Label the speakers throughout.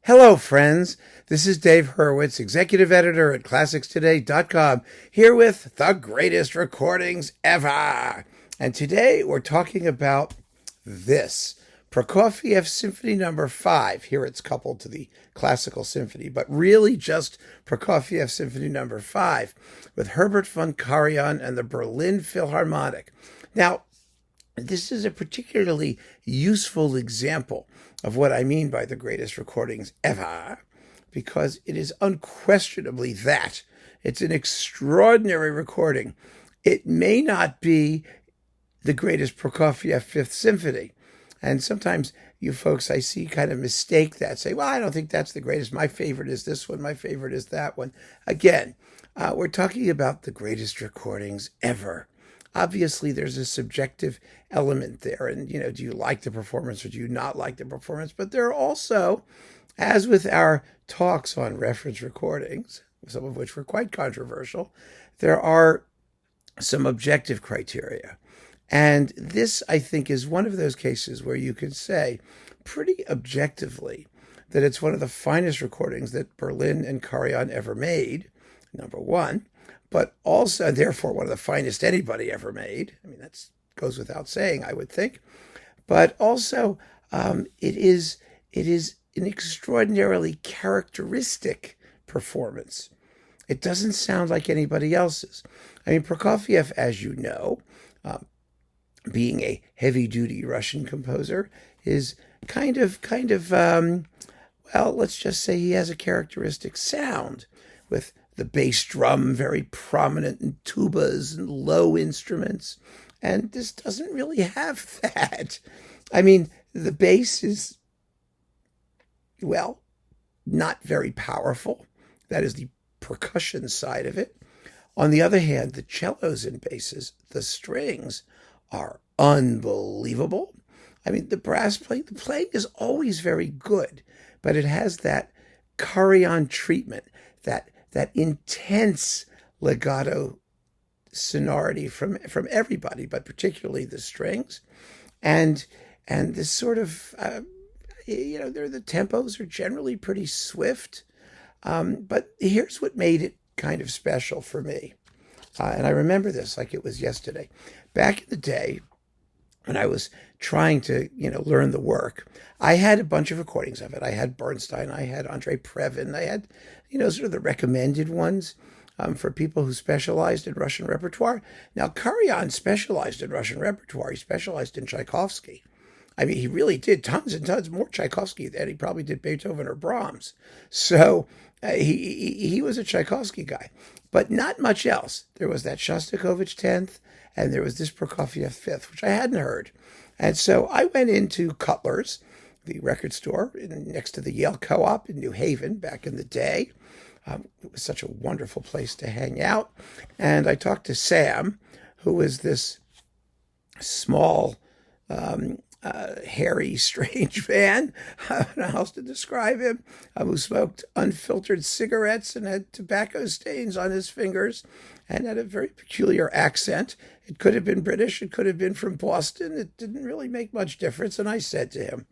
Speaker 1: Hello, friends. This is Dave Hurwitz, executive editor at ClassicsToday.com, here with the greatest recordings ever. And today we're talking about this Prokofiev Symphony Number 5. Here it's coupled to the Classical Symphony, but really just Prokofiev Symphony Number 5 with Herbert von Karajan and the Berlin Philharmonic. Now, this is a particularly useful example of what I mean by the greatest recordings ever, because it is unquestionably that. It's an extraordinary recording. It may not be the greatest Prokofiev Fifth Symphony. And sometimes you folks I see kind of mistake that, say, well, I don't think that's the greatest. My favorite is this one. My favorite is that one. Again, we're talking about the greatest recordings ever. Obviously, there's a subjective element there. And, do you like the performance or do you not like the performance? But there are also, as with our talks on reference recordings, some of which were quite controversial, there are some objective criteria. And this, I think, is one of those cases where you could say pretty objectively that it's one of the finest recordings that Berlin and Karajan ever made, number one, but also, therefore, one of the finest anybody ever made. I mean, that goes without saying, I would think. But also, it is an extraordinarily characteristic performance. It doesn't sound like anybody else's. I mean, Prokofiev, as you know, being a heavy-duty Russian composer, is kind of, well, let's just say he has a characteristic sound with the bass drum very prominent in tubas and low instruments. And this doesn't really have that. I mean, the bass is, well, not very powerful. That is the percussion side of it. On the other hand, the cellos and basses, the strings, are unbelievable. I mean, the brass playing, the playing is always very good, but it has that Karajan treatment, that intense legato sonority from everybody, but particularly the strings, and this sort of the tempos are generally pretty swift, but here's what made it kind of special for me, and I remember this like it was yesterday. Back in the day, when I was trying to learn the work, I had a bunch of recordings of it. I had Bernstein, I had Andrei Previn, I had sort of the recommended ones for people who specialized in Russian repertoire. Now, Karajan specialized in Russian repertoire. He specialized in Tchaikovsky. I mean, he really did tons and tons more Tchaikovsky than he probably did Beethoven or Brahms. So he was a Tchaikovsky guy, but not much else. There was that Shostakovich 10th, and there was this Prokofiev 5th, which I hadn't heard. And so I went into Cutler's, the record store next to the Yale Co-op in New Haven back in the day. It was such a wonderful place to hang out. And I talked to Sam, who was this small, hairy, strange man, I don't know how else to describe him, who smoked unfiltered cigarettes and had tobacco stains on his fingers and had a very peculiar accent. It could have been British. It could have been from Boston. It didn't really make much difference. And I said to him,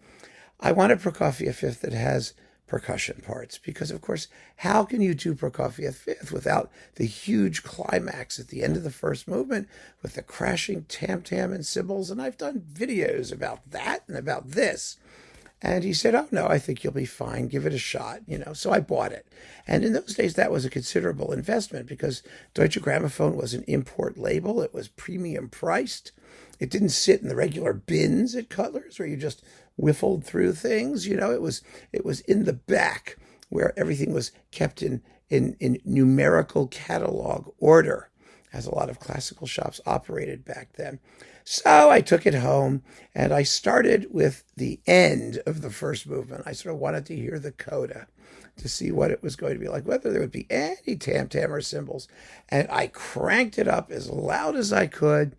Speaker 1: I want a Prokofiev Fifth that has percussion parts, because, of course, how can you do Prokofiev Fifth without the huge climax at the end of the first movement with the crashing tam-tam and cymbals? And I've done videos about that and about this. And he said, oh, no, I think you'll be fine. Give it a shot, So I bought it. And in those days, that was a considerable investment because Deutsche Grammophon was an import label. It was premium priced. It didn't sit in the regular bins at Cutler's where you just whiffled through things. It was in the back where everything was kept in numerical catalog order, as a lot of classical shops operated back then. So I took it home and I started with the end of the first movement. I sort of wanted to hear the coda to see what it was going to be like, whether there would be any tam-tam or cymbals. And I cranked it up as loud as I could.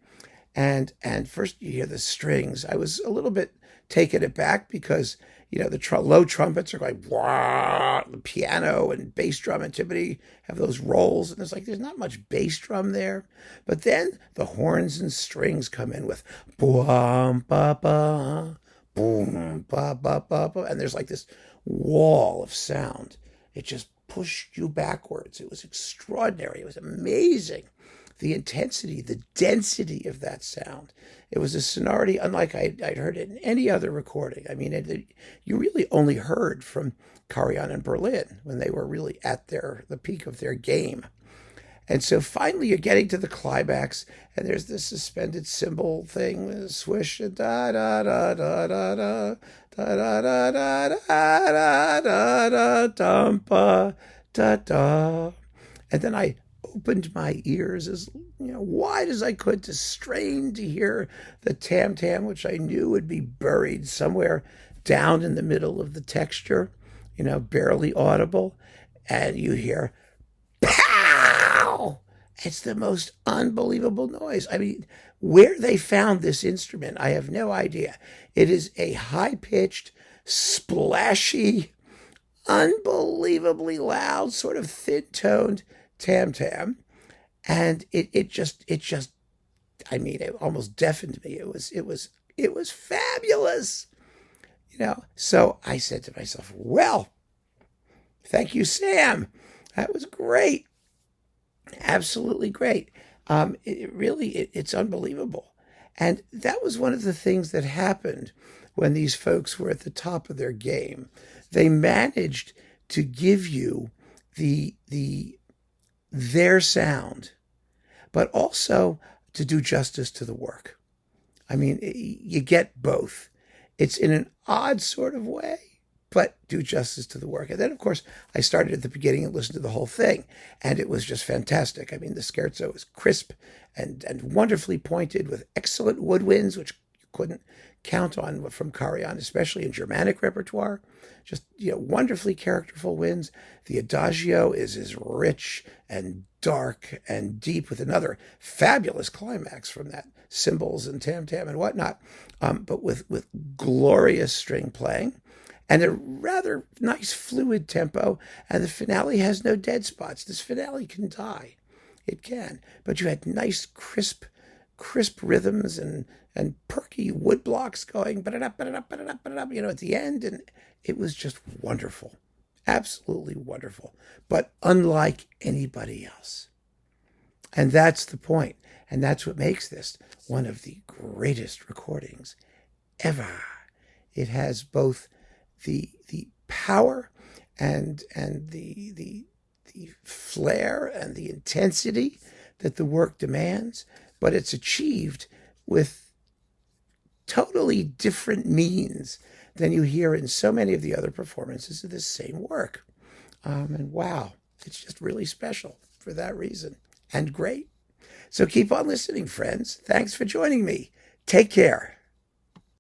Speaker 1: And first you hear the strings. I was a little bit taken aback because, the low trumpets are going, wah, the piano and bass drum and timpani have those rolls. And there's not much bass drum there. But then the horns and strings come in with boom, ba, ba, boom, ba, ba, ba, ba. And there's like this wall of sound. It just pushed you backwards. It was extraordinary. It was amazing. The intensity, the density of that sound. It was a sonority unlike I'd heard it in any other recording. I mean, you really only heard from Karajan in Berlin when they were really at the peak of their game. And so finally you're getting to the climax, and there's this suspended cymbal thing, swish, da da da da da da da da da da da da da da da. And then I opened my ears as wide as I could to strain to hear the tam-tam, which I knew would be buried somewhere down in the middle of the texture, barely audible. And you hear, pow! It's the most unbelievable noise. I mean, where they found this instrument, I have no idea. It is a high-pitched, splashy, unbelievably loud, sort of thin-toned tam-tam, and it just I mean, it almost deafened me. It was fabulous, So I said to myself, well, thank you, Sam. That was great, absolutely great. It's unbelievable, and that was one of the things that happened when these folks were at the top of their game. They managed to give you their sound, but also to do justice to the work. I mean, you get both. It's in an odd sort of way, but do justice to the work. And then, of course, I started at the beginning and listened to the whole thing, and it was just fantastic. I mean, the scherzo is crisp and wonderfully pointed with excellent woodwinds, which you couldn't count on from Karajan, especially in Germanic repertoire. Just, wonderfully characterful winds. The adagio is as rich and dark and deep, with another fabulous climax from that, cymbals and tam-tam and whatnot, but with glorious string playing and a rather nice fluid tempo. And the finale has no dead spots. This finale can die. It can. But you had nice, crisp rhythms and perky wood blocks going, at the end. And it was just wonderful. Absolutely wonderful. But unlike anybody else. And that's the point. And that's what makes this one of the greatest recordings ever. It has both the power and the flair and the intensity that the work demands, but it's achieved with totally different means than you hear in so many of the other performances of this same work. And wow, it's just really special for that reason, and great. So keep on listening, friends. Thanks for joining me. Take care.